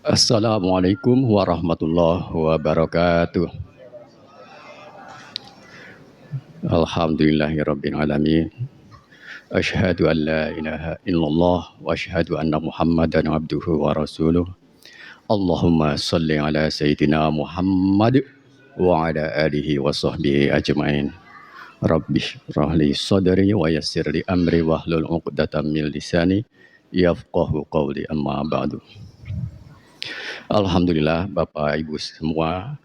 Assalamualaikum warahmatullahi wabarakatuh. Alhamdulillahirabbil alamin. Asyhadu an la ilaha illallah wa asyhadu anna Muhammadan abduhu wa rasuluh. Allahumma shalli ala sayyidina Muhammad wa ala alihi wa sahbihi ajmain. Rabbi shrah li sadri wa yassir li amri wahlul 'uqdatam min lisani yafqahu qawli, amma ba'du. Alhamdulillah Bapak Ibu semua.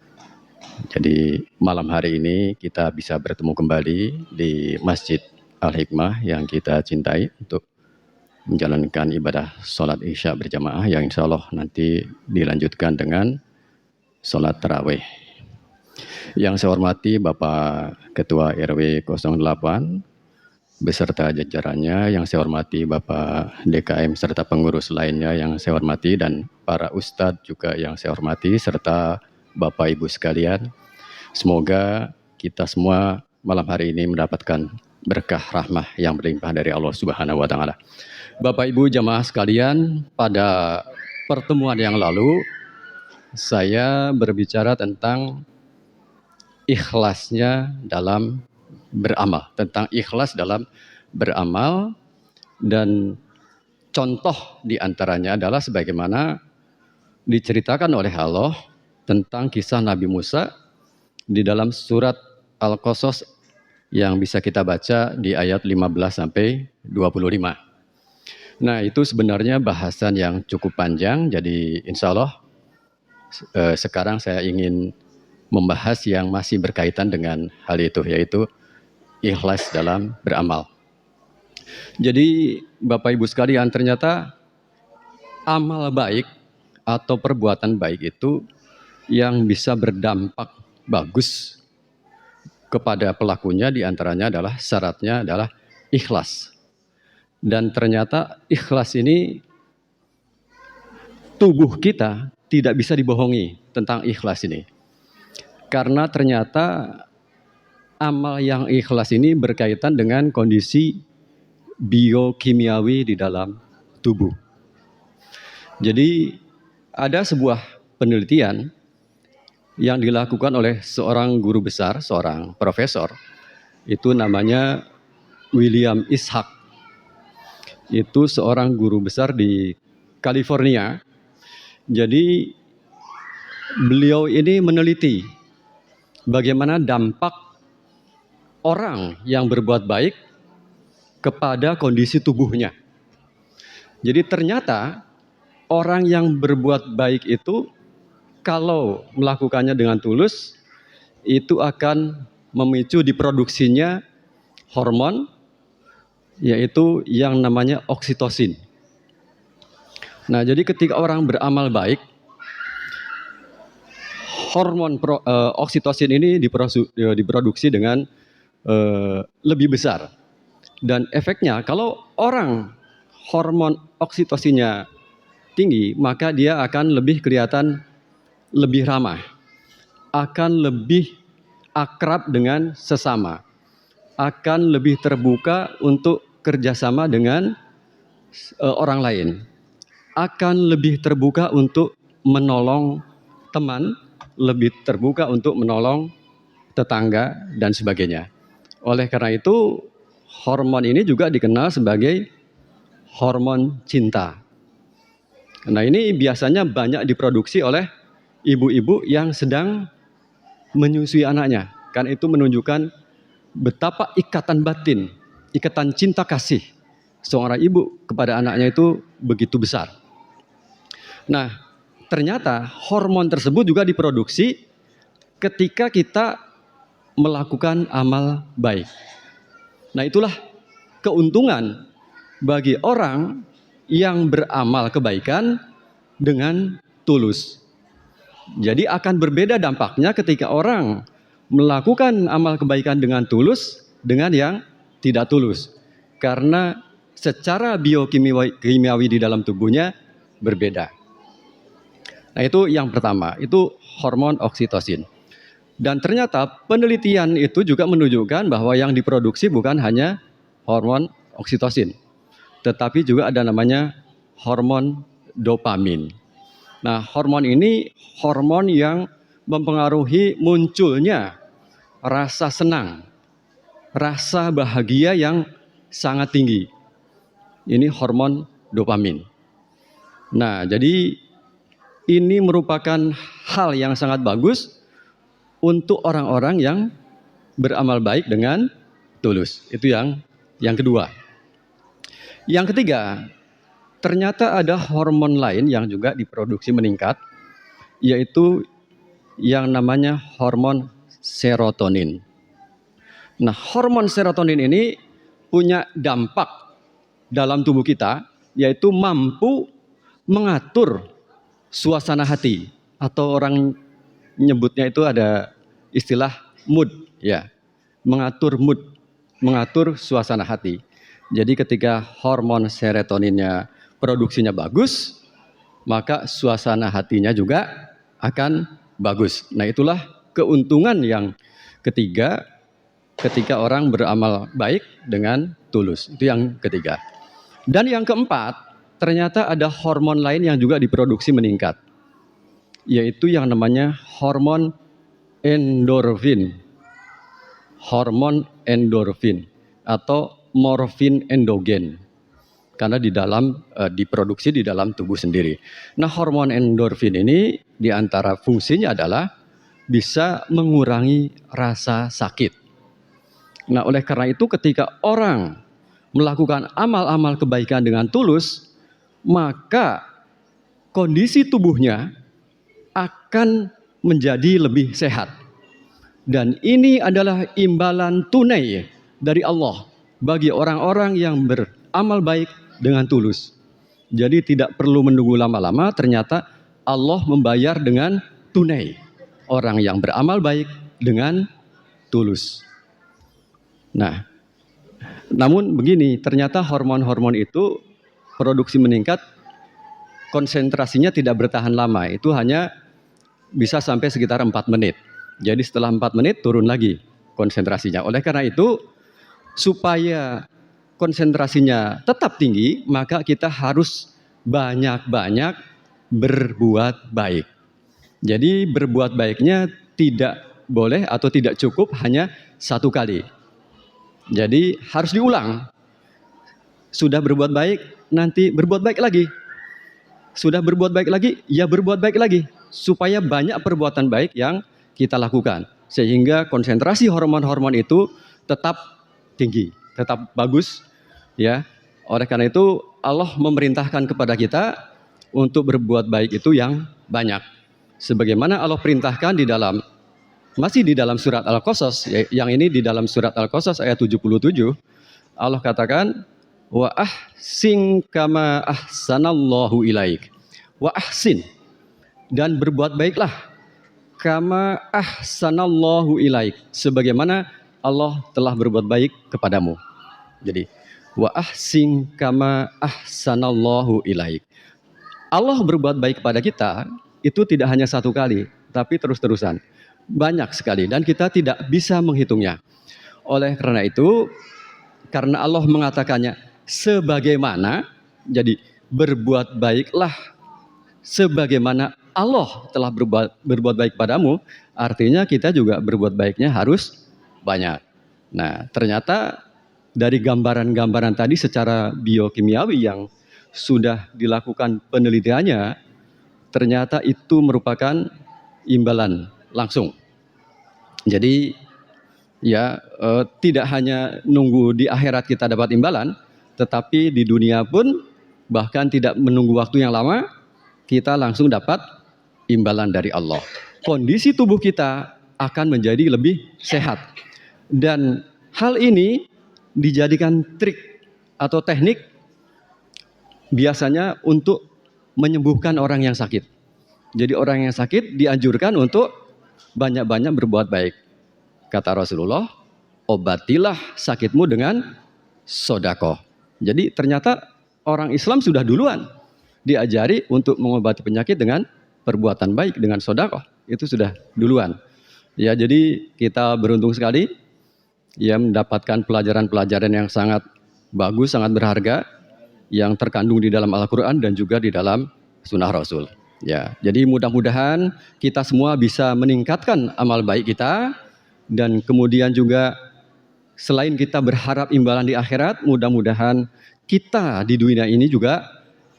Jadi malam hari ini kita bisa bertemu kembali di Masjid Al-Hikmah yang kita cintai untuk menjalankan ibadah sholat Isya berjamaah yang insya Allah nanti dilanjutkan dengan sholat tarawih. Yang saya hormati Bapak Ketua RW 08 beserta jajarannya, yang saya hormati Bapak DKM serta pengurus lainnya yang saya hormati, dan para ustadz juga yang saya hormati, serta Bapak Ibu sekalian. Semoga kita semua malam hari ini mendapatkan berkah rahmah yang berlimpah dari Allah Subhanahu wa taala. Bapak Ibu jamaah sekalian, pada pertemuan yang lalu saya berbicara tentang ikhlasnya dalam beramal, tentang ikhlas dalam beramal, dan contoh diantaranya adalah sebagaimana diceritakan oleh Allah tentang kisah Nabi Musa di dalam surat Al-Qasas yang bisa kita baca di ayat 15 sampai 25. Nah, itu sebenarnya bahasan yang cukup panjang, jadi insya Allah sekarang saya ingin membahas yang masih berkaitan dengan hal itu, yaitu ikhlas dalam beramal. Jadi Bapak Ibu sekalian, ternyata amal baik atau perbuatan baik itu yang bisa berdampak bagus kepada pelakunya diantaranya adalah syaratnya adalah ikhlas. Dan ternyata ikhlas ini tubuh kita tidak bisa dibohongi tentang ikhlas ini. Karena ternyata amal yang ikhlas ini berkaitan dengan kondisi biokimiawi di dalam tubuh. Jadi ada sebuah penelitian yang dilakukan oleh seorang guru besar, seorang profesor, itu namanya William Ishaq. Itu seorang guru besar di California. Jadi beliau ini meneliti bagaimana dampak orang yang berbuat baik kepada kondisi tubuhnya. Jadi ternyata orang yang berbuat baik itu kalau melakukannya dengan tulus itu akan memicu diproduksinya hormon, yaitu yang namanya oksitosin. Nah, jadi ketika orang beramal baik, hormon oksitosin ini diproduksi dengan lebih besar. Dan efeknya kalau orang hormon oksitosinnya tinggi, maka dia akan lebih kelihatan lebih ramah, akan lebih akrab dengan sesama, akan lebih terbuka untuk kerjasama dengan orang lain, akan lebih terbuka untuk menolong teman, lebih terbuka untuk menolong tetangga, dan sebagainya. Oleh karena itu, hormon ini juga dikenal sebagai hormon cinta. Nah, ini biasanya banyak diproduksi oleh ibu-ibu yang sedang menyusui anaknya. Kan itu menunjukkan betapa ikatan batin, ikatan cinta kasih seorang ibu kepada anaknya itu begitu besar. Nah, ternyata hormon tersebut juga diproduksi ketika kita melakukan amal baik. Nah, itulah keuntungan bagi orang yang beramal kebaikan dengan tulus. Jadi akan berbeda dampaknya ketika orang melakukan amal kebaikan dengan tulus dengan yang tidak tulus. Karena secara biokimiawi di dalam tubuhnya berbeda. Nah, itu yang pertama, itu hormon oksitosin. Dan ternyata penelitian itu juga menunjukkan bahwa yang diproduksi bukan hanya hormon oksitosin, tetapi juga ada namanya hormon dopamin. Nah, hormon ini hormon yang mempengaruhi munculnya rasa senang, rasa bahagia yang sangat tinggi. Ini hormon dopamin. Nah, jadi ini merupakan hal yang sangat bagus untuk orang-orang yang beramal baik dengan tulus. Itu yang kedua. Yang ketiga, ternyata ada hormon lain yang juga diproduksi meningkat, yaitu yang namanya hormon serotonin. Nah, hormon serotonin ini punya dampak dalam tubuh kita, yaitu mampu mengatur suasana hati, atau orang nyebutnya itu ada istilah mood, ya, mengatur mood, mengatur suasana hati. Jadi ketika hormon serotoninnya produksinya bagus, maka suasana hatinya juga akan bagus. Nah, itulah keuntungan yang ketiga ketika orang beramal baik dengan tulus. Itu yang ketiga. Dan yang keempat, ternyata ada hormon lain yang juga diproduksi meningkat, yaitu yang namanya hormon endorfin. Hormon endorfin atau morfin endogen, karena diproduksi di dalam tubuh sendiri. Nah, hormon endorfin ini diantara fungsinya adalah bisa mengurangi rasa sakit. Nah, oleh karena itu ketika orang melakukan amal-amal kebaikan dengan tulus, maka kondisi tubuhnya akan menjadi lebih sehat. Dan ini adalah imbalan tunai dari Allah bagi orang-orang yang beramal baik dengan tulus. Jadi tidak perlu menunggu lama-lama, ternyata Allah membayar dengan tunai orang yang beramal baik dengan tulus. Nah, namun begini, ternyata hormon-hormon itu produksi meningkat, konsentrasinya tidak bertahan lama, itu hanya bisa sampai sekitar 4 menit. Jadi setelah 4 menit turun lagi konsentrasinya. Oleh karena itu, supaya konsentrasinya tetap tinggi, maka kita harus banyak-banyak berbuat baik. Jadi berbuat baiknya tidak boleh atau tidak cukup hanya satu kali. Jadi harus diulang. Sudah berbuat baik, nanti berbuat baik lagi. Sudah berbuat baik lagi, ya berbuat baik lagi. Supaya banyak perbuatan baik yang kita lakukan. Sehingga konsentrasi hormon-hormon itu tetap tinggi, tetap bagus, ya. Oleh karena itu Allah memerintahkan kepada kita untuk berbuat baik itu yang banyak. Sebagaimana Allah perintahkan masih di dalam surat Al-Qasas, yang ini di dalam surat Al-Qasas ayat 77, Allah katakan, wa ahsin kama ahsanallahu ilaik. Wa ahsin, dan berbuat baiklah, kama ahsanallahu ilaik, sebagaimana Allah telah berbuat baik kepadamu. Jadi wa ahsin kama ahsanallahu ilaik. Allah berbuat baik kepada kita itu tidak hanya satu kali, tapi terus-terusan. Banyak sekali dan kita tidak bisa menghitungnya. Oleh karena itu, karena Allah mengatakannya sebagaimana, jadi berbuat baiklah sebagaimana Allah telah berbuat baik padamu, artinya kita juga berbuat baiknya harus banyak. Nah, ternyata dari gambaran-gambaran tadi secara biokimiawi yang sudah dilakukan penelitiannya, ternyata itu merupakan imbalan langsung. Jadi ya tidak hanya nunggu di akhirat kita dapat imbalan, tetapi di dunia pun bahkan tidak menunggu waktu yang lama, kita langsung dapat imbalan dari Allah. Kondisi tubuh kita akan menjadi lebih sehat. Dan hal ini dijadikan trik atau teknik biasanya untuk menyembuhkan orang yang sakit. Jadi orang yang sakit dianjurkan untuk banyak-banyak berbuat baik. Kata Rasulullah, obatilah sakitmu dengan sodakoh. Jadi ternyata orang Islam sudah duluan diajari untuk mengobati penyakit dengan perbuatan baik, dengan sodakoh. Itu sudah duluan. Ya, jadi kita beruntung sekali ya mendapatkan pelajaran-pelajaran yang sangat bagus, sangat berharga, yang terkandung di dalam Al-Quran dan juga di dalam Sunnah Rasul. Ya, jadi mudah-mudahan kita semua bisa meningkatkan amal baik kita dan kemudian juga selain kita berharap imbalan di akhirat, mudah-mudahan kita di dunia ini juga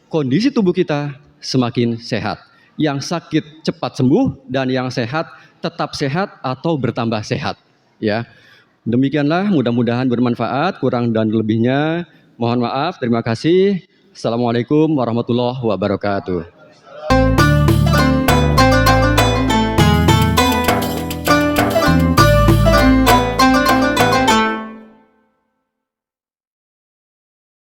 kondisi tubuh kita semakin sehat. Yang sakit cepat sembuh dan yang sehat tetap sehat atau bertambah sehat. Ya, demikianlah mudah-mudahan bermanfaat. Kurang dan lebihnya mohon maaf. Terima kasih. Assalamualaikum warahmatullahi wabarakatuh.